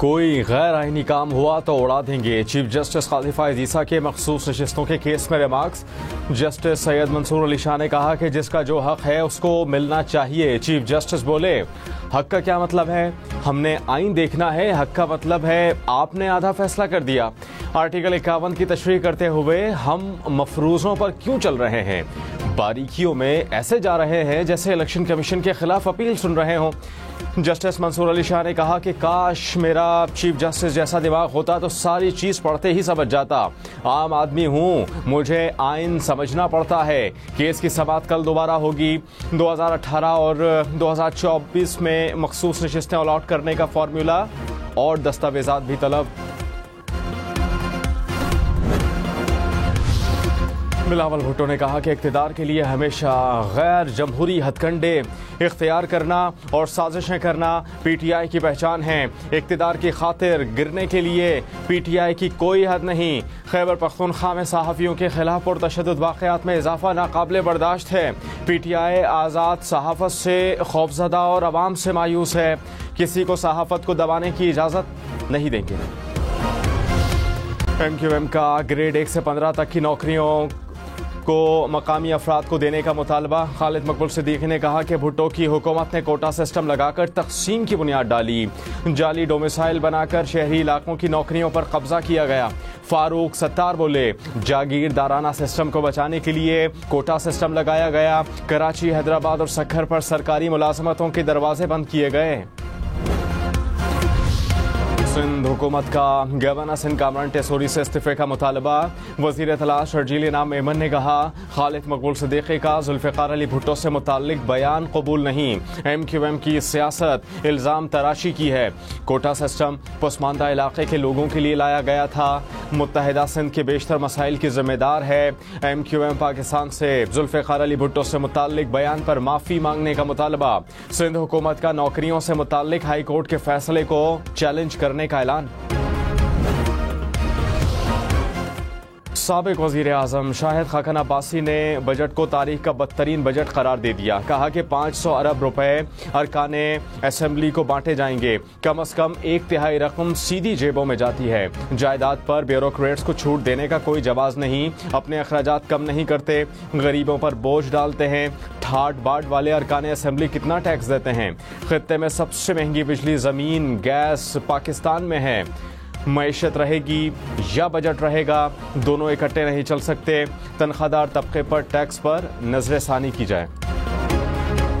कोई गैर आईनी काम हुआ तो उड़ा देंगे। चीफ जस्टिस काजी फायज़ ईसा के मखसूस नशिस्तों के केस में रिमार्क्स। जस्टिस सैयद मंसूर अली शाह ने कहा कि जिसका जो हक है उसको मिलना चाहिए। चीफ जस्टिस बोले, हक का क्या मतलब है? हमने आइन देखना है। हक का मतलब है आपने आधा फैसला कर दिया। आर्टिकल 51 की तशरीह करते हुए हम मफरूजों पर क्यों चल रहे हैं? बारीकियों में ऐसे जा रहे हैं जैसे इलेक्शन कमीशन के खिलाफ अपील सुन रहे हों। जस्टिस मंसूर अली शाह ने कहा कि काश मेरा चीफ जस्टिस जैसा दिमाग होता तो सारी चीज पढ़ते ही समझ जाता। आम आदमी हूं, मुझे आइन समझना पड़ता है। केस की समाअत कल दोबारा होगी। 2018 और 2024 में मखसूस नशिस्तें अलॉट करने का फॉर्मूला और दस्तावेजात भी तलब। बिलावल भुट्टो ने कहा कि इक़्तिदार के लिए हमेशा गैर जमहूरी हथकंडे इख्तियार करना और साजिशें करना पीटीआई की पहचान है। इक़्तिदार की खातिर गिरने के लिए पीटीआई की कोई हद नहीं। खैबर पख्तूनख्वा में सहाफ़ियों के खिलाफ पुरतशद्दुद वाक़यात में इजाफा नाकाबिले बर्दाश्त है। पीटीआई आज़ाद सहाफ़त से खौफज़दा और अवाम से मायूस है। किसी को सहाफ़त को दबाने की इजाज़त नहीं देंगे। MQM का ग्रेड 1 से 15 तक की नौकरियों को मकामी अफराद को देने का मुतालबा। खालिद मकबूल सिद्दीकी ने कहा कि भुट्टो की हुकूमत ने कोटा सिस्टम लगाकर तकसीम की बुनियाद डाली। जाली डोमिसाइल बनाकर शहरी इलाकों की नौकरियों पर कब्जा किया गया। फारूक सत्तार बोले, जागीरदाराना सिस्टम को बचाने के लिए कोटा सिस्टम लगाया गया। कराची, हैदराबाद और सक्खर पर सरकारी मुलाजमतों के दरवाजे बंद किए गए। सिंध हुकूमत का गवर्नर सिंध कामरान टेसोरी से इस्तीफे का मुतालबा। वजीर तलाश शर्जील इनाम एमन ने कहा, खालिद मकबूल सिद्दीकी का जुल्फ़िकार अली भुट्टो से मुताल्लिक बयान कबूल नहीं। MQM की सियासत इल्ज़ाम तराशी की है। कोटा सिस्टम पसमानदा इलाके के लोगों के लिए लाया गया था। मुत्तहिदा सिंध के बेशतर मसाइल की जिम्मेदार है। MQM पाकिस्तान से जुल्फ़िकार अली भुट्टो से मुताल्लिक बयान पर माफ़ी मांगने का मुतालबा। सिंध हुकूमत का नौकरियों से मुताल्लिक हाई कोर्ट के फैसले को चैलेंज करने का ऐलान। साबिक वजीर आजम शाहिद खाकन अब्बासी ने बजट को तारीख का बदतरीन बजट करार दे दिया। कहा कि 500 अरब रुपए अरकाने असेंबली को बांटे जाएंगे। कम अज कम 1/3 रकम सीधी जेबों में जाती है। जायदाद पर ब्यूरोक्रेट्स को छूट देने का कोई जवाज नहीं। अपने अखराजात कम नहीं करते, गरीबों पर बोझ डालते हैं। ठाट बाट वाले अरकाने असेंबली कितना टैक्स देते हैं? खित्ते में सबसे महंगी बिजली, जमीन, गैस पाकिस्तान में है। मईशत रहेगी या बजट रहेगा, दोनों इकट्ठे नहीं चल सकते। तनख्वाहदार तबके पर टैक्स पर नजरसानी की जाए।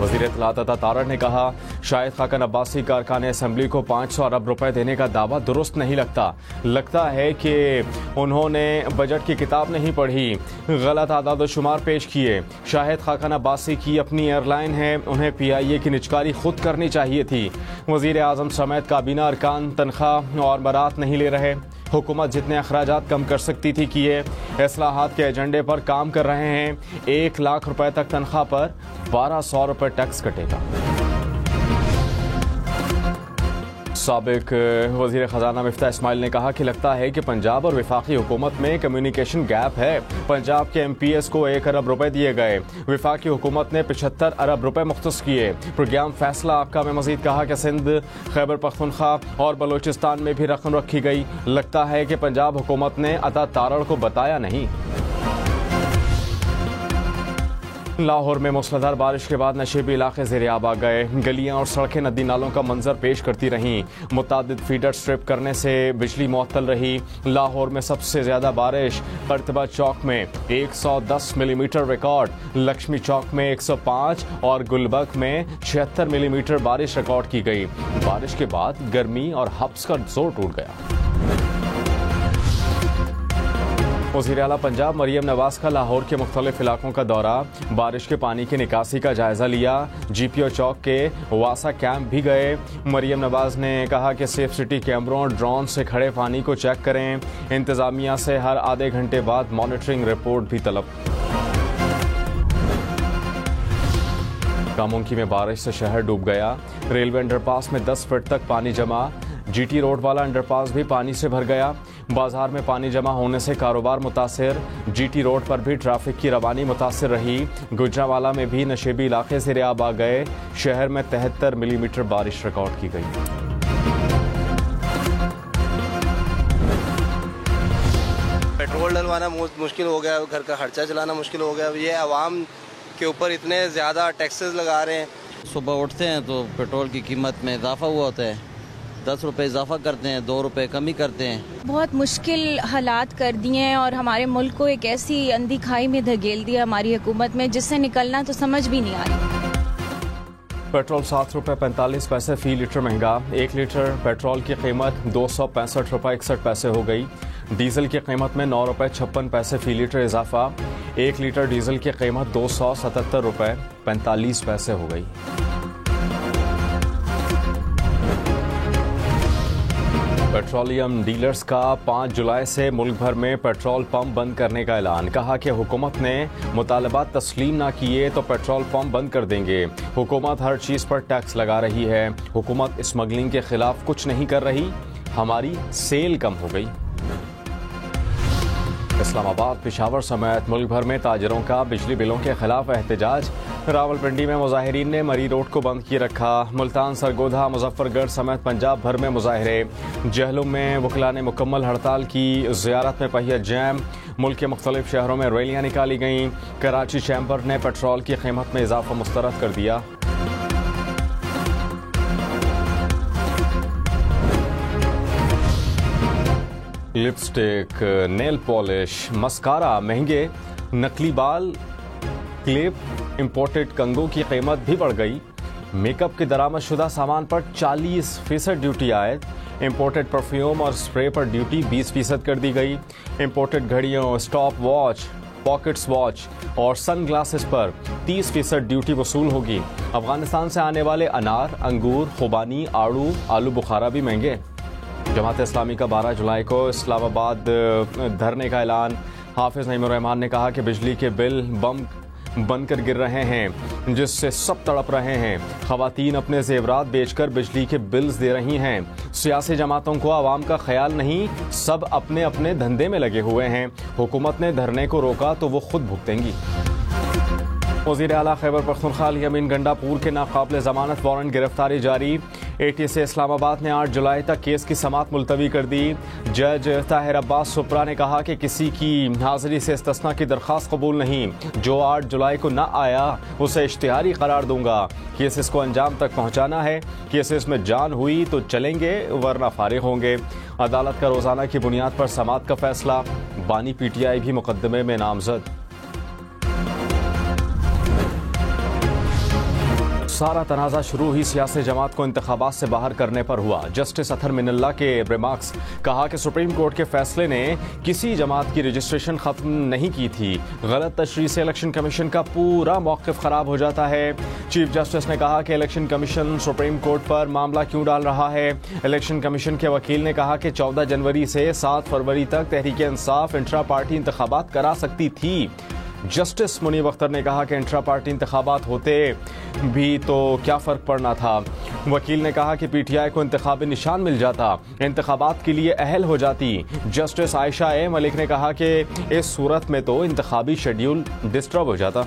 वज़ीर इत्तलात अता तारड़ ने कहा, शाहिद खाकन अब्बासी का अरकान असेंबली को 500 अरब रुपए देने का दावा दुरुस्त नहीं लगता है कि उन्होंने बजट की किताब नहीं पढ़ी, गलत आदाद शुमार पेश किए। शाहिद खाकन अब्बासी की अपनी एयरलाइन है, उन्हें PIA की निजकारी खुद करनी चाहिए थी। वज़ीर आज़म समेत काबीना अरकान तनख्वाह और बरात नहीं ले रहे। हुकूमत जितने अखराजात कम कर सकती थी किए। इस्लाहात के एजेंडे पर काम कर रहे हैं। 1 लाख रुपए तक तनख्वाह पर 1200 रुपए टैक्स कटेगा। साबिक वज़ीर ख़जाना मिफ्ता इस्माइल ने कहा कि लगता है कि पंजाब और वफाकी हुकूमत में कम्युनिकेशन गैप है। पंजाब के MPS को 1 अरब रुपए दिए गए। वफाकी हुकूमत ने 75 अरब रुपए मुख्तस किए। प्रोग्राम फैसला आपका में मजीद कहा कि सिंध, खैबर पख्तूनख्वा और बलोचिस्तान में भी रकम रखी गई। लगता है कि पंजाब हुकूमत ने अता तारड़ को बताया नहीं। लाहौर में मूसलाधार बारिश के बाद नशेबी इलाके ज़ेर-ए-आब आ गए। गलियां और सड़कें नदी नालों का मंजर पेश करती रहीं। मुतादिद फीडर स्ट्रिप करने से बिजली मुअत्तल रही। लाहौर में सबसे ज्यादा बारिश कर्तबा चौक में 110 मिलीमीटर रिकॉर्ड, लक्ष्मी चौक में 105 और गुलबर्ग में 76 मिलीमीटर बारिश रिकॉर्ड की गई। बारिश के बाद गर्मी और हब्स का जोर टूट गया। वज़ीर आला पंजाब मरियम नवाज का लाहौर के मुख्तलिफ इलाकों का दौरा। बारिश के पानी की निकासी का जायजा लिया। GPO चौक के वासा कैंप भी गए। मरियम नवाज ने कहा कि सेफ सिटी कैमरों और ड्रोन से खड़े पानी को चेक करें। इंतजामिया से हर आधे घंटे बाद मॉनिटरिंग रिपोर्ट भी तलब। कामुंकी में बारिश से शहर डूब गया। रेलवे अंडरपास में 10 फीट तक पानी जमा। GT रोड वाला अंडरपास भी पानी से भर गया। बाजार में पानी जमा होने से कारोबार मुतासिर। GT रोड पर भी ट्रैफिक की रवानी मुतासिर रही। गुजरावाला में भी नशेबी इलाके ज़ेर-ए-आब आ गए। शहर में 73 मिलीमीटर बारिश रिकॉर्ड की गई। पेट्रोल डलवाना मुश्किल हो गया, घर का खर्चा चलाना मुश्किल हो गया। ये आवाम के ऊपर इतने ज़्यादा टैक्सेस लगा रहे हैं। सुबह उठते हैं तो पेट्रोल की कीमत में इजाफा हुआ होता है, 10 रुपये इजाफा करते हैं, 2 रुपये कमी करते हैं। बहुत मुश्किल हालात कर दिए हैं और हमारे मुल्क को एक ऐसी अंधी खाई में धकेल दिया हमारी हुकूमत में, जिससे निकलना तो समझ भी नहीं आ रही। पेट्रोल 7 रुपये 45 पैसे फी लीटर महंगा। 1 लीटर पेट्रोल की कीमत 265 रुपये 61 पैसे हो गई। डीजल की कीमत में 9 रुपये 56 पैसे फी लीटर इजाफा। 1 लीटर डीजल की कीमत 277 रुपये 45 पैसे हो गई। पेट्रोलियम डीलर्स का 5 जुलाई से मुल्क भर में पेट्रोल पंप बंद करने का ऐलान। कहा कि हुकूमत ने मुतालबात तस्लीम ना किए तो पेट्रोल पंप बंद कर देंगे। हुकूमत हर चीज़ पर टैक्स लगा रही है। हुकूमत स्मगलिंग के खिलाफ कुछ नहीं कर रही। हमारी सेल कम हो गई। इस्लामाबाद, पेशावर समेत मुल्क भर में ताजरों का बिजली बिलों के खिलाफ एहतजाज। रावलपिंडी में मुजाहिरीन ने मरी रोड को बंद किए रखा। मुल्तान, सरगोधा, मुजफ्फरगढ़ समेत पंजाब भर में मुजाहरे। जहलुम में वकला ने मुकम्मल हड़ताल की। ज़ियारत में पहिया जैम। मुल्क के मुख्तलिफ शहरों में रैलियाँ निकाली गईं। कराची चैम्बर ने पेट्रोल की कीमत में इजाफा मुस्तरद कर दिया। लिपस्टिक, नेल पॉलिश, मस्कारा महंगे। नकली बाल क्लिप, इंपोर्टेड कंगों की कीमत भी बढ़ गई। मेकअप के दरामदशुदा सामान पर 40% ड्यूटी आयद। इंपोर्टेड परफ्यूम और स्प्रे पर ड्यूटी 20% कर दी गई। इंपोर्टेड घड़ियों, स्टॉप वॉच, पॉकेट्स वॉच और सन ग्लासेस पर 30% ड्यूटी वसूल होगी। अफगानिस्तान से आने वाले अनार, अंगूर, खुबानी, आड़ू, आलू बुखारा भी महंगे। जमात इस्लामी का 12 जुलाई को इस्लामाबाद धरने का ऐलान। हाफिज नईमुर्रहमान ने कहा कि बिजली के बिल बम बनकर गिर रहे हैं, जिससे सब तड़प रहे हैं। खवातीन अपने जेवरात बेचकर बिजली के बिल्स दे रही हैं। सियासी जमातों को आवाम का ख्याल नहीं, सब अपने अपने धंधे में लगे हुए हैं। हुकूमत ने धरने को रोका तो वो खुद भुगतेंगी। वज़ीर आला खैबर पख्तूनख्वा अमीन गंडापुर के नाकाबिल ज़मानत वारंट गिरफ्तारी जारी। AT से इस्लामाबाद ने 8 जुलाई तक केस की समाअत मुलतवी कर दी। जज ताहिर अब्बास सुप्रा ने कहा कि किसी की हाजिरी से इस्तिस्ना की दरख्वास्त कबूल नहीं। जो 8 जुलाई को न आया उसे इश्तिहारी करार दूंगा। केसेस को अंजाम तक पहुंचाना है। केसेस में जान हुई तो चलेंगे, वरना फारिग होंगे। अदालत का रोजाना की बुनियाद पर समाअत का फैसला। बानी PTI भी मुकदमे में नामजद। सारा तनाज़ा शुरू ही सियासी जमात को इंतखाबात से बाहर करने पर हुआ। जस्टिस अतहर मिनल्ला के रिमार्क्स। कहा कि सुप्रीम कोर्ट के फैसले ने किसी जमात की रजिस्ट्रेशन खत्म नहीं की थी। गलत तशरीह से इलेक्शन कमीशन का पूरा मौक़िफ़ ख़राब हो जाता है। चीफ जस्टिस ने कहा कि इलेक्शन कमीशन सुप्रीम कोर्ट पर मामला क्यों डाल रहा है। इलेक्शन कमीशन के वकील ने कहा कि 14 जनवरी से 7 फरवरी तक तहरीक इंसाफ इंट्रा पार्टी इंतखाबात करा सकती थी। जस्टिस मुनीब अख्तर ने कहा कि इंट्रा पार्टी इंतखाबात होते भी तो क्या फ़र्क पड़ना था। वकील ने कहा कि PTI को इंतखाबी निशान मिल जाता, इंतखाबात के लिए अहल हो जाती। जस्टिस आयशा ए मलिक ने कहा कि इस सूरत में तो इंतखाबी शेड्यूल डिस्टर्ब हो जाता।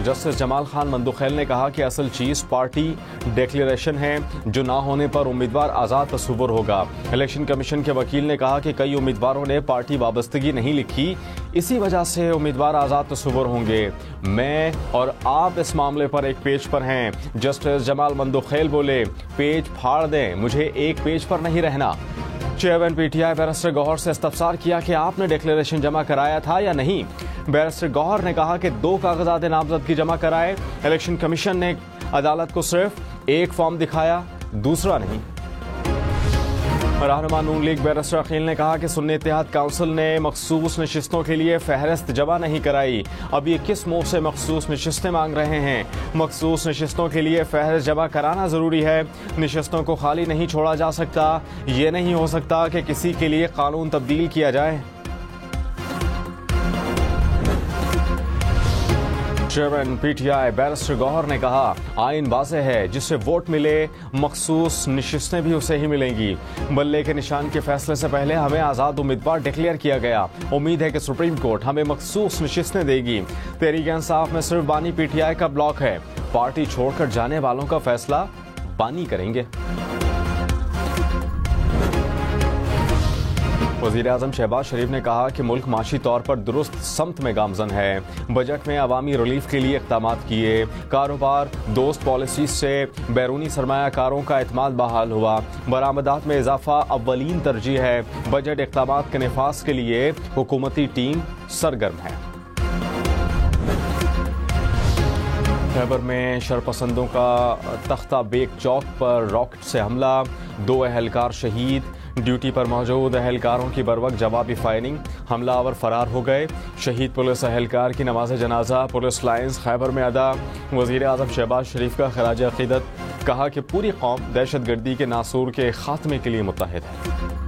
जस्टिस जमाल खान मंदुखैल ने कहा कि असल चीज़ पार्टी डिक्लेरेशन है, जो ना होने पर उम्मीदवार आज़ाद तस्वुर होगा। इलेक्शन कमीशन के वकील ने कहा कि कई उम्मीदवारों ने पार्टी वाबस्तगी नहीं लिखी, इसी वजह से उम्मीदवार आज़ाद तस्वुर होंगे। मैं और आप इस मामले पर एक पेज पर हैं। जस्टिस जमाल मंदुखैल बोले, पेज फाड़ दें, मुझे एक पेज पर नहीं रहना। चेयरमैन PTI बैरिस्टर गौहर से इस्तफसार किया कि आपने डिक्लेरेशन जमा कराया था या नहीं। बैरिस्टर गौहर ने कहा कि 2 कागजात नामजदगी जमा कराए। इलेक्शन कमीशन ने अदालत को सिर्फ एक फॉर्म दिखाया, दूसरा नहीं। रहनुमा नून लीग बैरिस्टर अकील ने कहा कि सुन्नी इत्तेहाद काउंसिल ने मखसूस नशिस्तों के लिए फहरिस्त जमा नहीं कराई। अब ये किस मुँह से मखसूस नशिस्तें मांग रहे हैं। मखसूस नशिस्तों के लिए फहरिस्त जमा कराना ज़रूरी है। नशिस्तों को खाली नहीं छोड़ा जा सकता। ये नहीं हो सकता कि किसी के लिए कानून तब्दील किया जाए। चेयरमैन PTI बैरिस्टर गौहर ने कहा, आइन वाज़ेह है, जिससे वोट मिले मखसूस नशिस्तें भी उसे ही मिलेंगी। बल्ले के निशान के फैसले से पहले हमें आज़ाद उम्मीदवार डिक्लेयर किया गया। उम्मीद है कि सुप्रीम कोर्ट हमें मखसूस नशिस्तें देगी। तहरीक इंसाफ में सिर्फ बानी PTI का ब्लॉक है। पार्टी छोड़कर जाने वालों का फैसला बानी करेंगे। वज़ीर आज़म शहबाज शरीफ ने कहा कि मुल्क माशी तौर पर दुरुस्त समत में गामजन है। बजट में अवामी रिलीफ के लिए इक़दाम किए। कारोबार दोस्त पॉलिसी से बैरूनी सरमायाकारों का एतमाद बहाल हुआ। बरामदात में इजाफा अव्वलीन तरजीह है। बजट इक़दाम के नफाज के लिए हुकूमती टीम सरगर्म है। खैबर में शरपसंदों का तख्ता बेग चौक पर रॉकेट से हमला, 2 अहलकार शहीद। ड्यूटी पर मौजूद अहलकारों की बरवक्त जवाबी फायरिंग, हमलावर फरार हो गए। शहीद पुलिस अहलकार की नमाज जनाजा पुलिस लाइन्स खैबर में अदा। वज़ीर आज़म शहबाज शरीफ का खराज अक़ीदत, कहा कि पूरी कौम दहशत गर्दी के नासूर के खात्मे के लिए मुत्तहिद है।